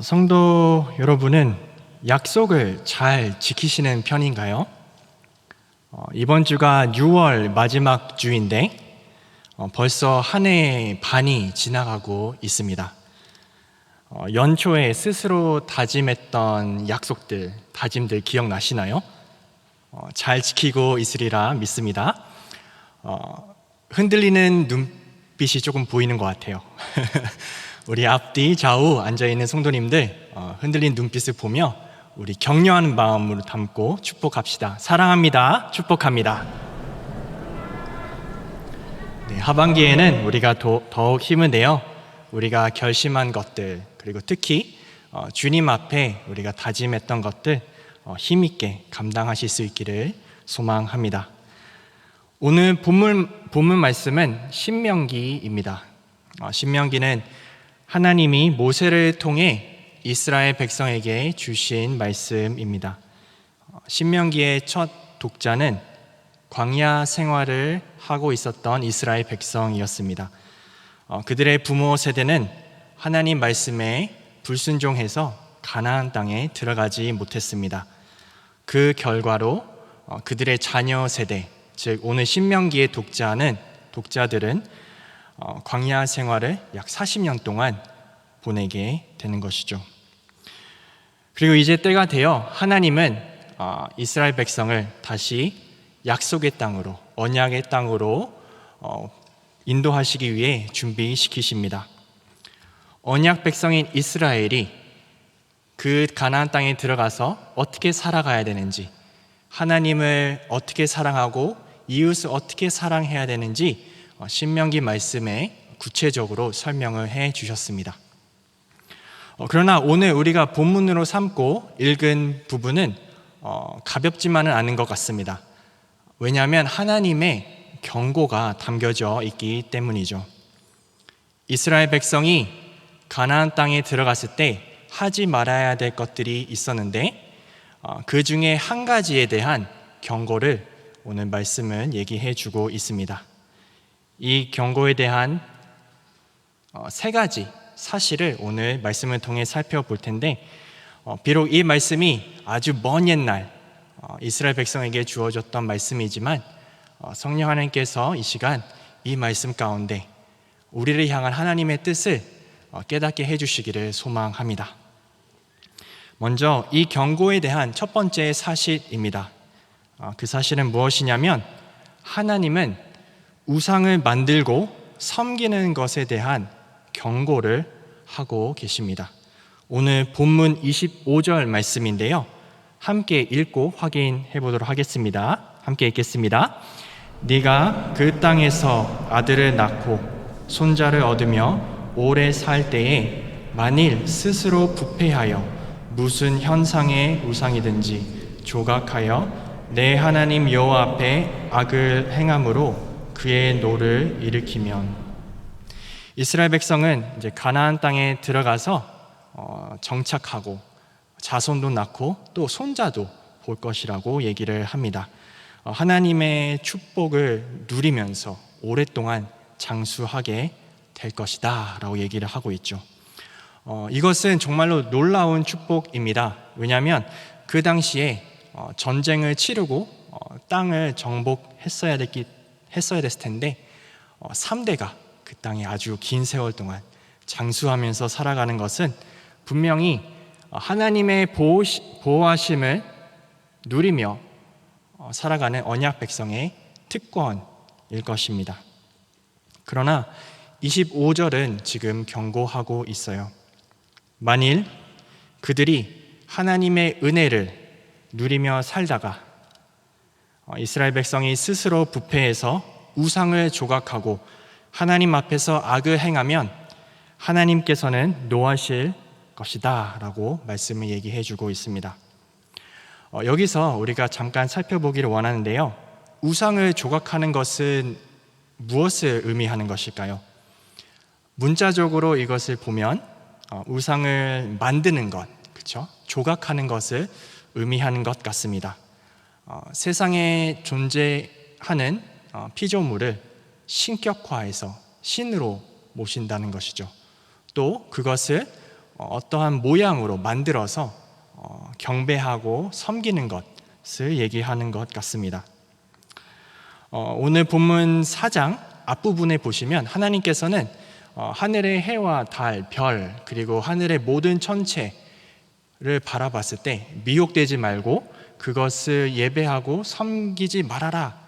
성도 여러분은 약속을 잘 지키시는 편인가요? 이번 주가 6월 마지막 주인데 벌써 한 해의 반이 지나가고 있습니다. 연초에 스스로 다짐했던 약속들, 다짐들 기억나시나요? 잘 지키고 있으리라 믿습니다. 흔들리는 눈빛이 조금 보이는 것 같아요. 우리 앞뒤 좌우 앉아있는 성도님들 흔들린 눈빛을 보며 우리 격려하는 마음으로 담고 축복합시다. 사랑합니다. 축복합니다. 네, 하반기에는 우리가 더욱 힘을 내어 우리가 결심한 것들, 그리고 특히 주님 앞에 우리가 다짐했던 것들 힘있게 감당하실 수 있기를 소망합니다. 오늘 본문 말씀은 신명기입니다. 신명기는 하나님이 모세를 통해 이스라엘 백성에게 주신 말씀입니다. 신명기의 첫 독자는 광야 생활을 하고 있었던 이스라엘 백성이었습니다. 그들의 부모 세대는 하나님 말씀에 불순종해서 가나안 땅에 들어가지 못했습니다. 그 결과로 그들의 자녀 세대, 즉 오늘 신명기의 독자들은 광야 생활을 약 40년 동안 보내게 되는 것이죠. 그리고 이제 때가 되어 하나님은 이스라엘 백성을 다시 약속의 땅으로, 언약의 땅으로 인도하시기 위해 준비시키십니다. 언약 백성인 이스라엘이 그 가나안 땅에 들어가서 어떻게 살아가야 되는지, 하나님을 어떻게 사랑하고 이웃을 어떻게 사랑해야 되는지 신명기 말씀에 구체적으로 설명을 해 주셨습니다. 그러나 오늘 우리가 본문으로 삼고 읽은 부분은 가볍지만은 않은 것 같습니다. 왜냐하면 하나님의 경고가 담겨져 있기 때문이죠. 이스라엘 백성이 가나안 땅에 들어갔을 때 하지 말아야 될 것들이 있었는데 그 중에 한 가지에 대한 경고를 오늘 말씀은 얘기해 주고 있습니다. 이 경고에 대한 세 가지 사실을 오늘 말씀을 통해 살펴볼 텐데, 비록 이 말씀이 아주 먼 옛날 이스라엘 백성에게 주어졌던 말씀이지만 성령 하나님께서 이 시간 이 말씀 가운데 우리를 향한 하나님의 뜻을 깨닫게 해주시기를 소망합니다. 먼저 이 경고에 대한 첫 번째 사실입니다. 그 사실은 무엇이냐면 하나님은 우상을 만들고 섬기는 것에 대한 경고를 하고 계십니다. 오늘 본문 25절 말씀인데요, 함께 읽고 확인해 보도록 하겠습니다. 함께 읽겠습니다. 네가 그 땅에서 아들을 낳고 손자를 얻으며 오래 살 때에 만일 스스로 부패하여 무슨 현상의 우상이든지 조각하여 내 하나님 여호와 앞에 악을 행함으로 그의 노를 일으키면. 이스라엘 백성은 이제 가나안 땅에 들어가서 정착하고 자손도 낳고 또 손자도 볼 것이라고 얘기를 합니다. 하나님의 축복을 누리면서 오랫동안 장수하게 될 것이다 라고 얘기를 하고 있죠. 이것은 정말로 놀라운 축복입니다. 왜냐하면 그 당시에 전쟁을 치르고 땅을 정복했어야 됐을 텐데 3대가 그 땅에 아주 긴 세월 동안 장수하면서 살아가는 것은 분명히 하나님의 보호하심을 누리며 살아가는 언약 백성의 특권일 것입니다. 그러나 25절은 지금 경고하고 있어요. 만일 그들이 하나님의 은혜를 누리며 살다가 이스라엘 백성이 스스로 부패해서 우상을 조각하고 하나님 앞에서 악을 행하면 하나님께서는 노하실 것이다 라고 말씀을 얘기해 주고 있습니다. 여기서 우리가 잠깐 살펴보기를 원하는데요, 우상을 조각하는 것은 무엇을 의미하는 것일까요? 문자적으로 이것을 보면 우상을 만드는 것, 그렇죠? 조각하는 것을 의미하는 것 같습니다. 세상에 존재하는 피조물을 신격화해서 신으로 모신다는 것이죠. 또 그것을 어떠한 모양으로 만들어서 경배하고 섬기는 것을 얘기하는 것 같습니다. 오늘 본문 4장 앞부분에 보시면 하나님께서는 하늘의 해와 달, 별, 그리고 하늘의 모든 천체를 바라봤을 때 미혹되지 말고 그것을 예배하고 섬기지 말아라,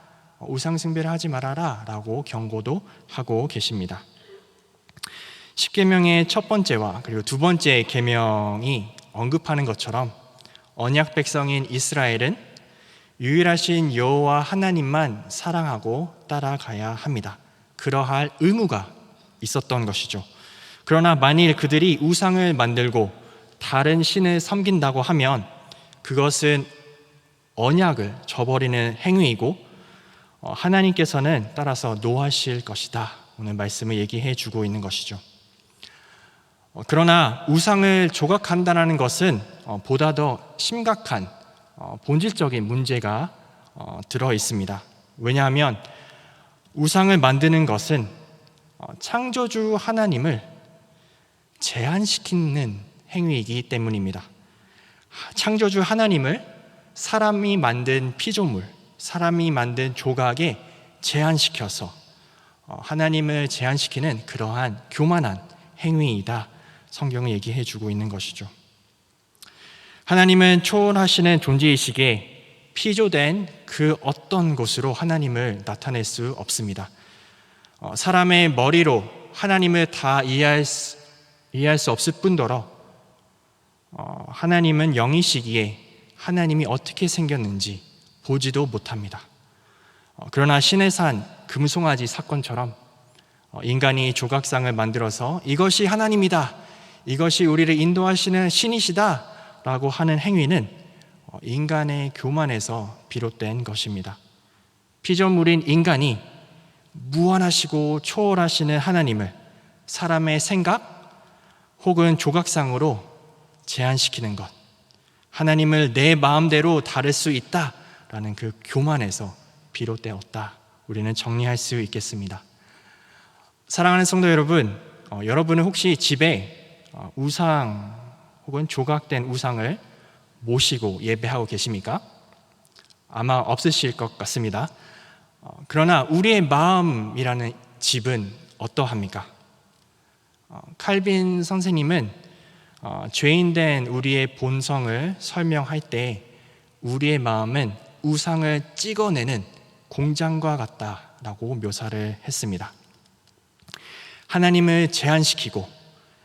우상 숭배를 하지 말아라 라고 경고도 하고 계십니다. 10계명의 첫 번째와 그리고 두 번째 계명이 언급하는 것처럼 언약 백성인 이스라엘은 유일하신 여호와 하나님만 사랑하고 따라가야 합니다. 그러할 의무가 있었던 것이죠. 그러나 만일 그들이 우상을 만들고 다른 신을 섬긴다고 하면 그것은 언약을 저버리는 행위이고 하나님께서는 따라서 노하실 것이다. 오늘 말씀을 얘기해 주고 있는 것이죠. 그러나 우상을 조각한다는 것은 보다 더 심각한 본질적인 문제가 들어 있습니다. 왜냐하면 우상을 만드는 것은 창조주 하나님을 제한시키는 행위이기 때문입니다. 창조주 하나님을 사람이 만든 피조물, 사람이 만든 조각에 제한시켜서 하나님을 제한시키는 그러한 교만한 행위이다. 성경을 얘기해 주고 있는 것이죠. 하나님은 초월하시는 존재이시기에 피조된 그 어떤 곳으로 하나님을 나타낼 수 없습니다. 사람의 머리로 하나님을 다 이해할 수 없을 뿐더러 하나님은 영이시기에 하나님이 어떻게 생겼는지 보지도 못합니다. 그러나 신의 산 금송아지 사건처럼 인간이 조각상을 만들어서 이것이 하나님이다, 이것이 우리를 인도하시는 신이시다 라고 하는 행위는 인간의 교만에서 비롯된 것입니다. 피조물인 인간이 무한하시고 초월하시는 하나님을 사람의 생각 혹은 조각상으로 제한시키는 것, 하나님을 내 마음대로 다룰 수 있다라는 그 교만에서 비롯되었다. 우리는 정리할 수 있겠습니다. 사랑하는 성도 여러분, 여러분은 혹시 집에 우상 혹은 조각된 우상을 모시고 예배하고 계십니까? 아마 없으실 것 같습니다. 그러나 우리의 마음이라는 집은 어떠합니까? 칼빈 선생님은 죄인된 우리의 본성을 설명할 때 우리의 마음은 우상을 찍어내는 공장과 같다라고 묘사를 했습니다. 하나님을 제한시키고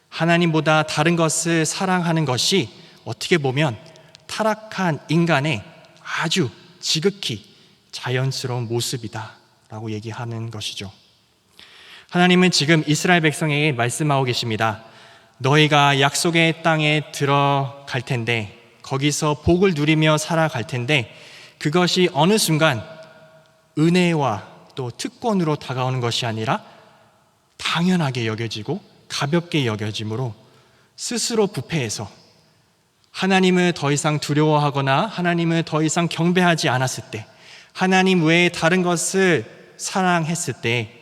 하나님보다 다른 것을 사랑하는 것이 어떻게 보면 타락한 인간의 아주 지극히 자연스러운 모습이다 라고 얘기하는 것이죠. 하나님은 지금 이스라엘 백성에게 말씀하고 계십니다. 너희가 약속의 땅에 들어갈 텐데 거기서 복을 누리며 살아갈 텐데 그것이 어느 순간 은혜와 또 특권으로 다가오는 것이 아니라 당연하게 여겨지고 가볍게 여겨짐으로 스스로 부패해서 하나님을 더 이상 두려워하거나 하나님을 더 이상 경배하지 않았을 때, 하나님 외에 다른 것을 사랑했을 때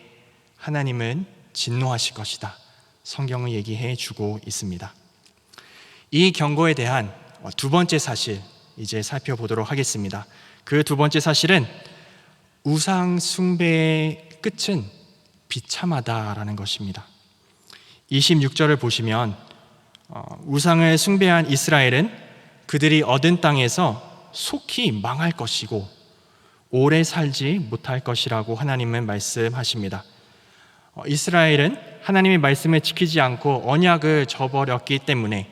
하나님은 진노하실 것이다. 성경은 얘기해 주고 있습니다. 이 경고에 대한 두 번째 사실 이제 살펴보도록 하겠습니다. 그 두 번째 사실은 우상 숭배의 끝은 비참하다라는 것입니다. 26절을 보시면 우상을 숭배한 이스라엘은 그들이 얻은 땅에서 속히 망할 것이고 오래 살지 못할 것이라고 하나님은 말씀하십니다. 이스라엘은 하나님의 말씀을 지키지 않고 언약을 저버렸기 때문에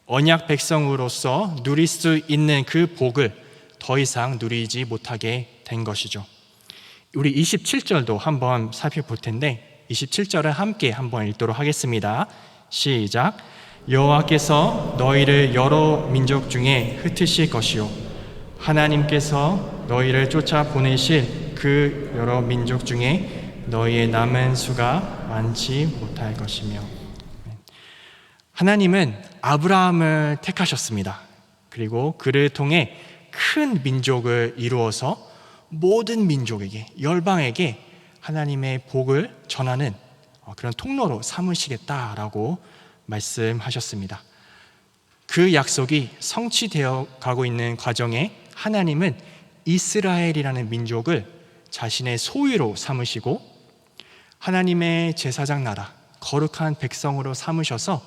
언약 백성으로서 누릴 수 있는 그 복을 더 이상 누리지 못하게 된 것이죠. 우리 27절도 한번 살펴볼 텐데 27절을 함께 한번 읽도록 하겠습니다. 시작. 여호와께서 너희를 여러 민족 중에 흩으실 것이요 하나님께서 너희를 쫓아 보내실 그 여러 민족 중에 너희의 남은 수가 많지 못할 것이며. 하나님은 아브라함을 택하셨습니다. 그리고 그를 통해 큰 민족을 이루어서 모든 민족에게, 열방에게 하나님의 복을 전하는 그런 통로로 삼으시겠다라고 말씀하셨습니다. 그 약속이 성취되어 가고 있는 과정에 하나님은 이스라엘이라는 민족을 자신의 소유로 삼으시고 하나님의 제사장 나라, 거룩한 백성으로 삼으셔서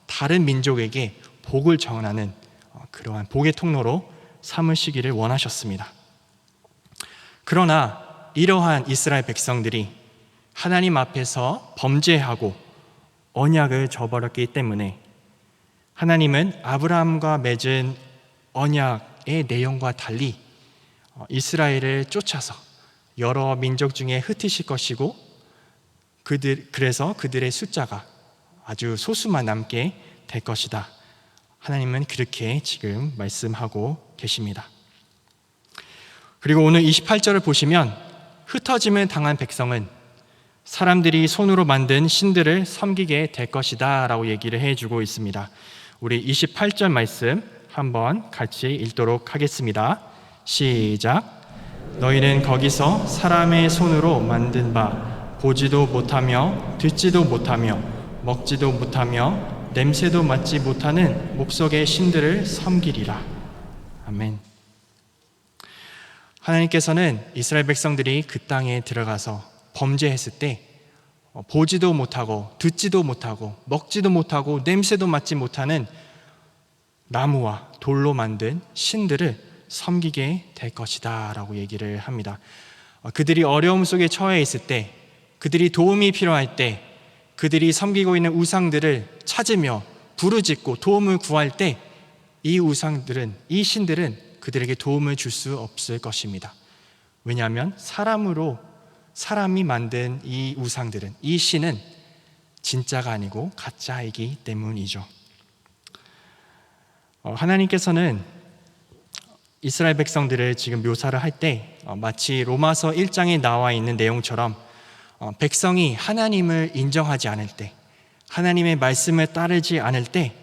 다른 민족에게 복을 전하는 그러한 복의 통로로 삼으시기를 원하셨습니다. 그러나 이러한 이스라엘 백성들이 하나님 앞에서 범죄하고 언약을 저버렸기 때문에 하나님은 아브라함과 맺은 언약의 내용과 달리 이스라엘을 쫓아서 여러 민족 중에 흩으실 것이고 그래서 그들의 숫자가 아주 소수만 남게 될 것이다. 하나님은 그렇게 지금 말씀하고 계십니다. 그리고 오늘 28절을 보시면 흩어짐을 당한 백성은 사람들이 손으로 만든 신들을 섬기게 될 것이다 라고 얘기를 해주고 있습니다. 우리 28절 말씀 한번 같이 읽도록 하겠습니다. 시작. 너희는 거기서 사람의 손으로 만든 바 보지도 못하며 듣지도 못하며 먹지도 못하며 냄새도 맡지 못하는 목석의 신들을 섬기리라. 아멘. 하나님께서는 이스라엘 백성들이 그 땅에 들어가서 범죄했을 때 보지도 못하고 듣지도 못하고 먹지도 못하고 냄새도 맡지 못하는 나무와 돌로 만든 신들을 섬기게 될 것이다 라고 얘기를 합니다. 그들이 어려움 속에 처해 있을 때, 그들이 도움이 필요할 때, 그들이 섬기고 있는 우상들을 찾으며 부르짖고 도움을 구할 때 이 우상들은, 이 신들은 그들에게 도움을 줄 수 없을 것입니다. 왜냐하면 사람이 만든 이 우상들은, 이 신은 진짜가 아니고 가짜이기 때문이죠. 하나님께서는 이스라엘 백성들을 지금 묘사를 할 때 마치 로마서 1장에 나와 있는 내용처럼 백성이 하나님을 인정하지 않을 때, 하나님의 말씀을 따르지 않을 때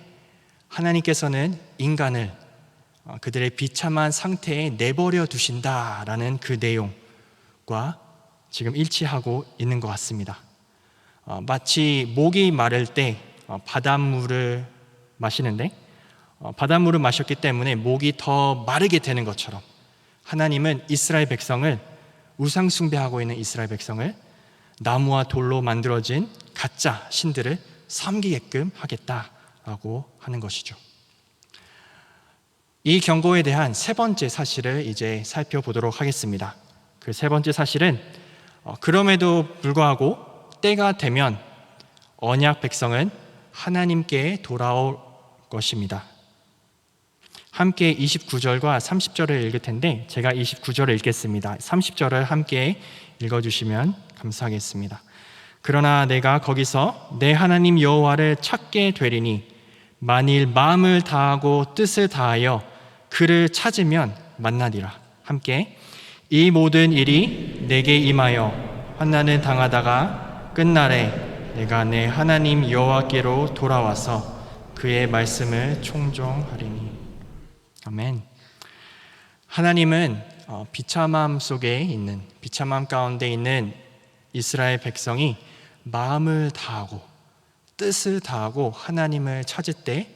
하나님께서는 인간을 그들의 비참한 상태에 내버려 두신다라는 그 내용과 지금 일치하고 있는 것 같습니다. 마치 목이 마를 때 바닷물을 마시는데 바닷물을 마셨기 때문에 목이 더 마르게 되는 것처럼 하나님은 이스라엘 백성을, 우상 숭배하고 있는 이스라엘 백성을 나무와 돌로 만들어진 가짜 신들을 섬기게끔 하겠다라고 하는 것이죠. 이 경고에 대한 세 번째 사실을 이제 살펴보도록 하겠습니다. 그 세 번째 사실은 그럼에도 불구하고 때가 되면 언약 백성은 하나님께 돌아올 것입니다. 함께 29절과 30절을 읽을 텐데 제가 29절을 읽겠습니다. 30절을 함께 읽어주시면 감사하겠습니다. 그러나 내가 거기서 내 하나님 여호와를 찾게 되리니 만일 마음을 다하고 뜻을 다하여 그를 찾으면 만나리라. 함께 이 모든 일이 내게 임하여 환난을 당하다가 끝날에 내가 내 하나님 여호와께로 돌아와서 그의 말씀을 청종하리니. 아멘. 하나님은 비참함 속에 있는, 비참함 가운데 있는 이스라엘 백성이 마음을 다하고 뜻을 다하고 하나님을 찾을 때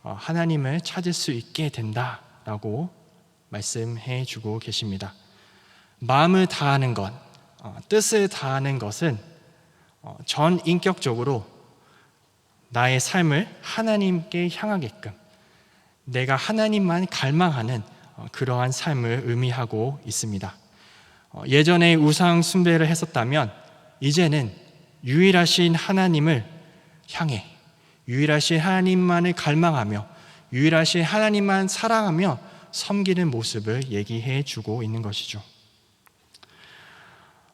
하나님을 찾을 수 있게 된다라고 말씀해 주고 계십니다. 마음을 다하는 것, 뜻을 다하는 것은 전 인격적으로 나의 삶을 하나님께 향하게끔 내가 하나님만 갈망하는 그러한 삶을 의미하고 있습니다. 예전에 우상 숭배를 했었다면 이제는 유일하신 하나님을 향해 유일하신 하나님만을 갈망하며 유일하신 하나님만 사랑하며 섬기는 모습을 얘기해 주고 있는 것이죠.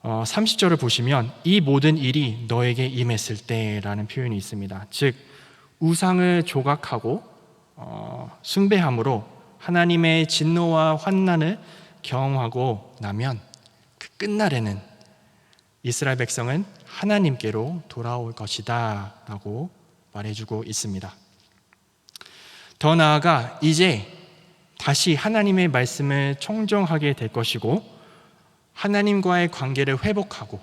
30절을 보시면 이 모든 일이 너에게 임했을 때라는 표현이 있습니다. 즉 우상을 조각하고 숭배함으로 하나님의 진노와 환난을 경험하고 나면 그 끝날에는 이스라엘 백성은 하나님께로 돌아올 것이다 라고 말해주고 있습니다. 더 나아가 이제 다시 하나님의 말씀을 청종하게 될 것이고 하나님과의 관계를 회복하고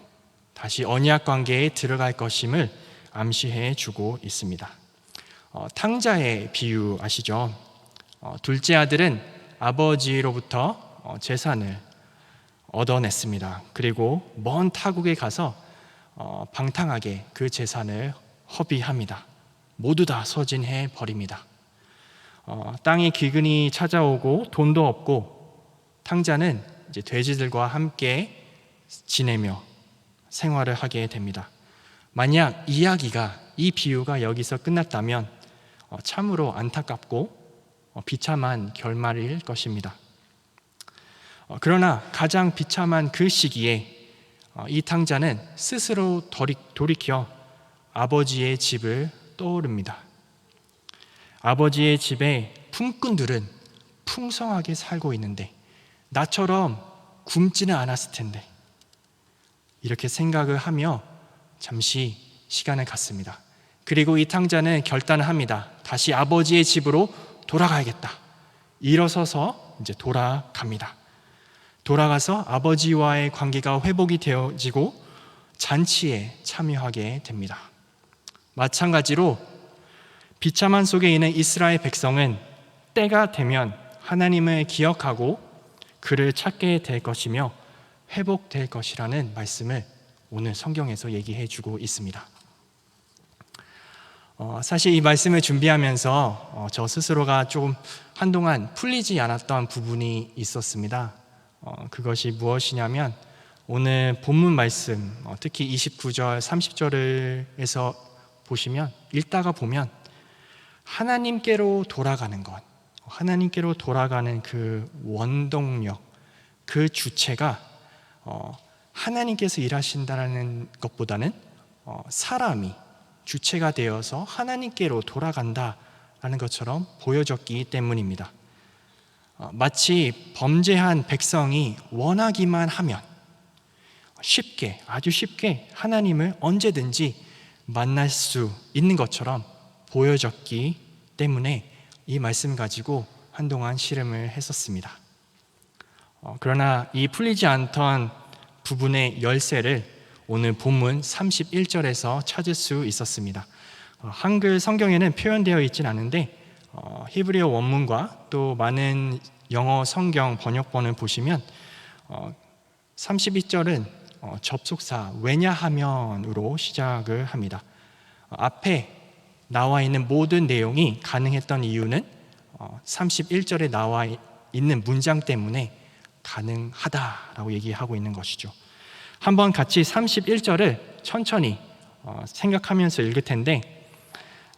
다시 언약 관계에 들어갈 것임을 암시해 주고 있습니다. 탕자의 비유 아시죠? 둘째 아들은 아버지로부터 재산을 얻어냈습니다. 그리고 먼 타국에 가서 방탕하게 그 재산을 허비합니다. 모두 다 소진해 버립니다. 땅에 기근이 찾아오고 돈도 없고 탕자는 이제 돼지들과 함께 지내며 생활을 하게 됩니다. 만약 이 비유가 여기서 끝났다면 참으로 안타깝고 비참한 결말일 것입니다. 그러나 가장 비참한 그 시기에 이 탕자는 스스로 돌이켜 아버지의 집을 떠오릅니다. 아버지의 집에 품꾼들은 풍성하게 살고 있는데 나처럼 굶지는 않았을 텐데, 이렇게 생각을 하며 잠시 시간을 갖습니다. 그리고 이 탕자는 결단을 합니다. 다시 아버지의 집으로 돌아가야겠다. 일어서서 이제 돌아갑니다. 돌아가서 아버지와의 관계가 회복이 되어지고 잔치에 참여하게 됩니다. 마찬가지로 비참한 속에 있는 이스라엘 백성은 때가 되면 하나님을 기억하고 그를 찾게 될 것이며 회복될 것이라는 말씀을 오늘 성경에서 얘기해 주고 있습니다. 사실 이 말씀을 준비하면서 저 스스로가 조금 한동안 풀리지 않았던 부분이 있었습니다. 그것이 무엇이냐면 오늘 본문 말씀, 특히 29절, 30절에서 보시면, 읽다가 보면 하나님께로 돌아가는 것, 하나님께로 돌아가는 그 원동력, 그 주체가 하나님께서 일하신다는 것보다는 사람이 주체가 되어서 하나님께로 돌아간다라는 것처럼 보여졌기 때문입니다. 마치 범죄한 백성이 원하기만 하면 쉽게, 아주 쉽게 하나님을 언제든지 만날 수 있는 것처럼 보여졌기 때문에 이 말씀 가지고 한동안 씨름을 했었습니다. 그러나 이 풀리지 않던 부분의 열쇠를 오늘 본문 31절에서 찾을 수 있었습니다. 한글 성경에는 표현되어 있진 않은데 히브리어 원문과 또 많은 영어 성경 번역본을 보시면 32절은 접속사 왜냐하면으로 시작을 합니다. 앞에 나와 있는 모든 내용이 가능했던 이유는 31절에 나와 있는 문장 때문에 가능하다라고 얘기하고 있는 것이죠. 한번 같이 31절을 천천히 생각하면서 읽을 텐데,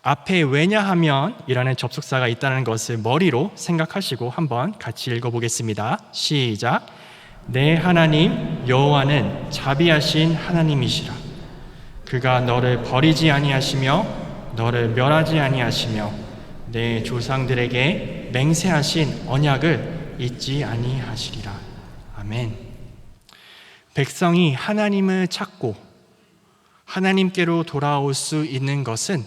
앞에 왜냐하면이라는 접속사가 있다는 것을 머리로 생각하시고 한번 같이 읽어보겠습니다. 시작. 내 하나님 여호와는 자비하신 하나님이시라. 그가 너를 버리지 아니하시며 너를 멸하지 아니하시며 내 조상들에게 맹세하신 언약을 잊지 아니하시리라. 아멘. 백성이 하나님을 찾고 하나님께로 돌아올 수 있는 것은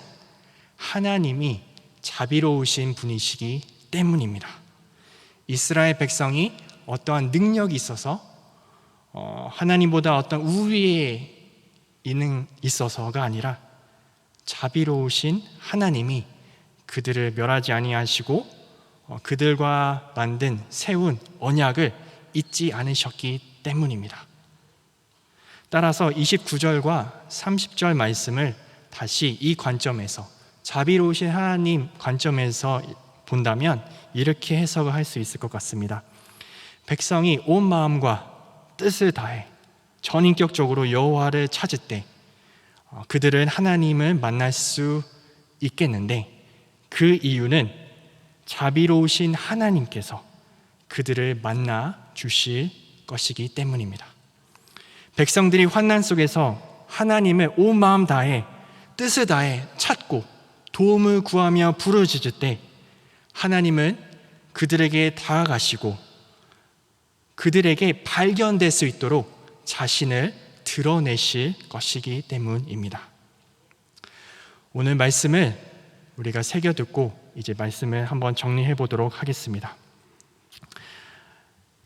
하나님이 자비로우신 분이시기 때문입니다. 이스라엘 백성이 어떠한 능력이 있어서 하나님보다 어떤 우위에 있어서가 아니라 자비로우신 하나님이 그들을 멸하지 아니하시고 그들과 세운 언약을 잊지 않으셨기 때문입니다. 따라서 29절과 30절 말씀을 다시 이 관점에서, 자비로우신 하나님 관점에서 본다면 이렇게 해석을 할 수 있을 것 같습니다. 백성이 온 마음과 뜻을 다해 전인격적으로 여호와를 찾을 때 그들은 하나님을 만날 수 있겠는데, 그 이유는 자비로우신 하나님께서 그들을 만나 주실 것이기 때문입니다. 백성들이 환난 속에서 하나님을 온 마음 다해 뜻을 다해 찾고 도움을 구하며 부르짖을 때 하나님은 그들에게 다가가시고 그들에게 발견될 수 있도록 자신을 드러내실 것이기 때문입니다. 오늘 말씀을 우리가 새겨 듣고 이제 말씀을 한번 정리해 보도록 하겠습니다.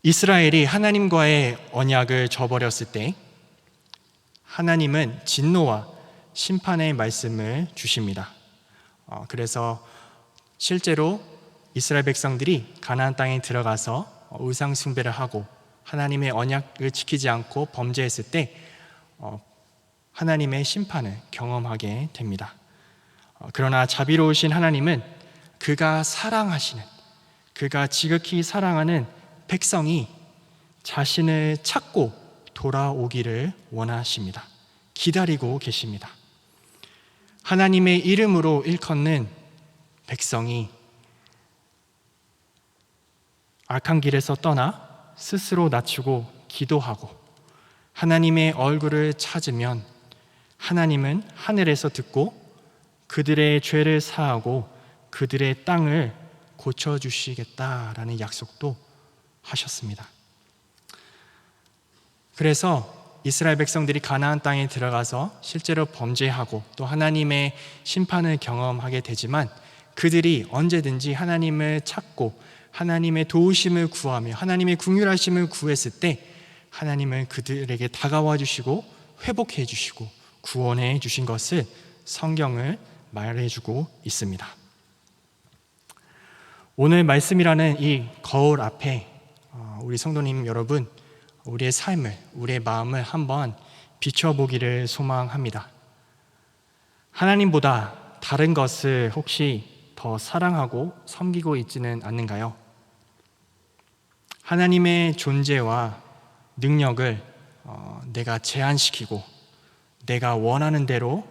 이스라엘이 하나님과의 언약을 저버렸을 때 하나님은 진노와 심판의 말씀을 주십니다. 그래서 실제로 이스라엘 백성들이 가나안 땅에 들어가서 우상 숭배를 하고 하나님의 언약을 지키지 않고 범죄했을 때 하나님의 심판을 경험하게 됩니다. 그러나 자비로우신 하나님은 그가 사랑하시는, 그가 지극히 사랑하는 백성이 자신을 찾고 돌아오기를 원하십니다. 기다리고 계십니다. 하나님의 이름으로 일컫는 백성이 악한 길에서 떠나 스스로 낮추고 기도하고 하나님의 얼굴을 찾으면 하나님은 하늘에서 듣고 그들의 죄를 사하고 그들의 땅을 고쳐주시겠다라는 약속도 하셨습니다. 그래서 이스라엘 백성들이 가나안 땅에 들어가서 실제로 범죄하고 또 하나님의 심판을 경험하게 되지만 그들이 언제든지 하나님을 찾고 하나님의 도우심을 구하며 하나님의 긍휼하심을 구했을 때 하나님은 그들에게 다가와 주시고 회복해 주시고 구원해 주신 것을 성경을 말해주고 있습니다. 오늘 말씀이라는 이 거울 앞에 우리 성도님 여러분, 우리의 삶을, 우리의 마음을 한번 비춰보기를 소망합니다. 하나님보다 다른 것을 혹시 더 사랑하고 섬기고 있지는 않는가요? 하나님의 존재와 능력을 내가 제한시키고 내가 원하는 대로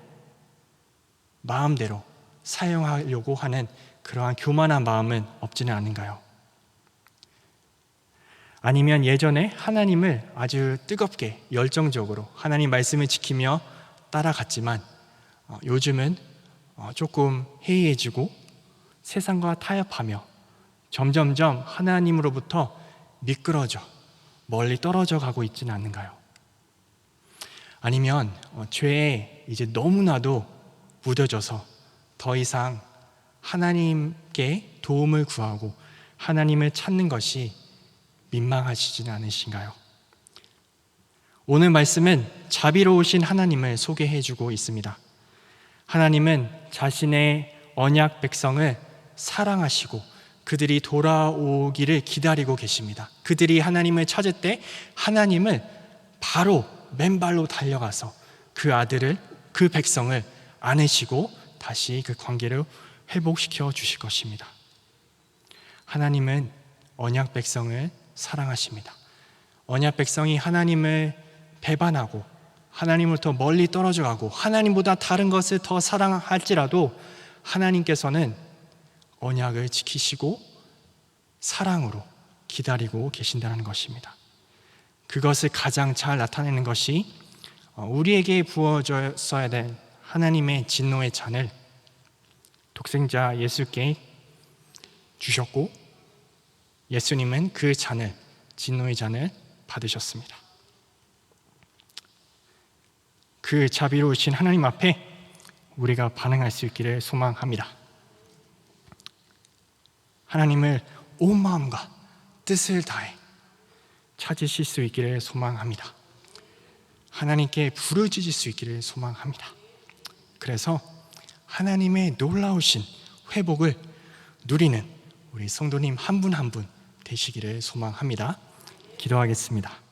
마음대로 사용하려고 하는 그러한 교만한 마음은 없지는 않은가요? 아니면 예전에 하나님을 아주 뜨겁게 열정적으로 하나님 말씀을 지키며 따라갔지만 요즘은 조금 해이해지고 세상과 타협하며 점점점 하나님으로부터 미끄러져 멀리 떨어져 가고 있지는 않는가요? 아니면 죄에 이제 너무나도 무뎌져서 더 이상 하나님께 도움을 구하고 하나님을 찾는 것이 민망하시지는 않으신가요? 오늘 말씀은 자비로우신 하나님을 소개해주고 있습니다. 하나님은 자신의 언약 백성을 사랑하시고 그들이 돌아오기를 기다리고 계십니다. 그들이 하나님을 찾을 때 하나님은 바로 맨발로 달려가서 그 아들을, 그 백성을 안으시고 다시 그 관계를 회복시켜 주실 것입니다. 하나님은 언약 백성을 사랑하십니다. 언약 백성이 하나님을 배반하고 하나님으로부터 멀리 떨어져 가고 하나님보다 다른 것을 더 사랑할지라도 하나님께서는 언약을 지키시고 사랑으로 기다리고 계신다는 것입니다. 그것을 가장 잘 나타내는 것이 우리에게 부어졌어야 될 하나님의 진노의 잔을 독생자 예수께 주셨고 예수님은 그 잔을, 진노의 잔을 받으셨습니다. 그 자비로우신 하나님 앞에 우리가 반응할 수 있기를 소망합니다. 하나님을 온 마음과 뜻을 다해 찾으실 수 있기를 소망합니다. 하나님께 부르짖을 수 있기를 소망합니다. 그래서 하나님의 놀라우신 회복을 누리는 우리 성도님 한 분 한 분 되시기를 소망합니다. 기도하겠습니다.